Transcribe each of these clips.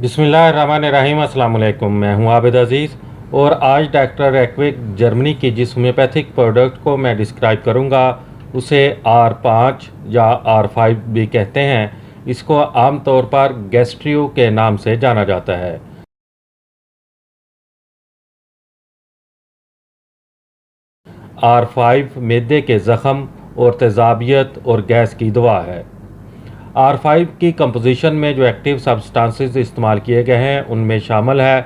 बिस्मिल्लाहिर्रहमानिर्रहीम। अस्सलाम वालेकुम। मैं हूं आबिद अज़ीज़ और आज डॉक्टर एक्विक जर्मनी की जिस होम्योपैथिक प्रोडक्ट को मैं डिस्क्राइब करूंगा उसे R5 या R5 भी कहते हैं। इसको आमतौर पर गैस्ट्रियो के नाम से जाना जाता है। R5 मैदे के ज़ख़म और तेज़ाबियत और गैस की दवा है। R5 की कंपोजिशन में जो एक्टिव सब्सटेंसेस इस्तेमाल किए गए हैं उनमें शामिल है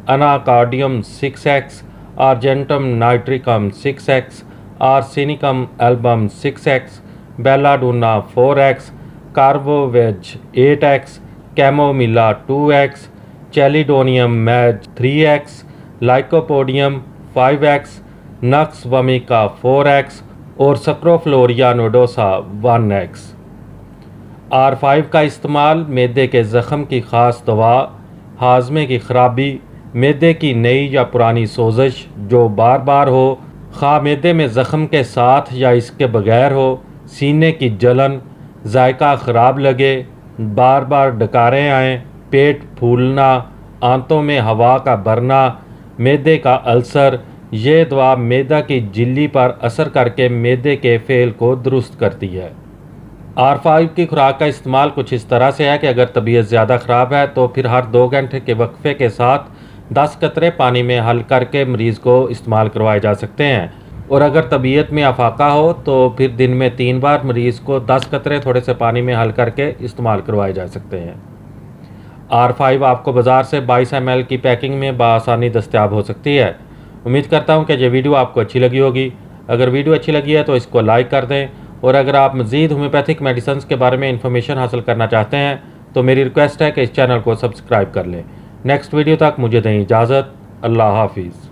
अनाकार्डियम 6X, argentum nitricum 6X, arsenicum album 6X, belladonna 4X, carbo veg 8X, chamomilla 2X, चैलिडोनियम मैज 3X, लाइकोपोडियम 5X, नक्स वमिका 4X और सक्रोफ्लोरिया नोडोसा 1X। R5 का इस्तेमाल मैदे के ज़ख़म की ख़ास दवा, हाजमे की ख़राबी, मैदे की नई या पुरानी सोजिश जो बार बार हो, खा मैदे में ज़ख़म के साथ या इसके बगैर हो, सीने की जलन, जायका ख़राब लगे, बार बार डकारें आएँ, पेट फूलना, आंतों में हवा का भरना, मैदे का अल्सर। ये दवा मैदा की झिल्ली पर असर करके मैदे के फेल को दुरुस्त करती है। R5 की खुराक का इस्तेमाल कुछ इस तरह से है कि अगर तबीयत ज़्यादा ख़राब है तो फिर हर 2 घंटे के वक्फे के साथ 10 कतरे पानी में हल करके मरीज़ को इस्तेमाल करवाए जा सकते हैं। और अगर तबीयत में अफाका हो तो फिर दिन में 3 बार मरीज़ को 10 कतरे थोड़े से पानी में हल करके इस्तेमाल करवाए जा सकते हैं। R5 आपको बाज़ार से 22 ml की पैकिंग में बआसानी दस्तयाब हो सकती है। उम्मीद करता हूँ कि ये वीडियो आपको अच्छी लगी होगी। अगर वीडियो अच्छी लगी है तो इसको लाइक कर दें और अगर आप मज़ीद होम्योपैथिक मेडिसिन के बारे में इंफॉर्मेशन हासिल करना चाहते हैं तो मेरी रिक्वेस्ट है कि इस चैनल को सब्सक्राइब कर लें। नेक्स्ट वीडियो तक मुझे दें इजाज़त। अल्लाह हाफिज़।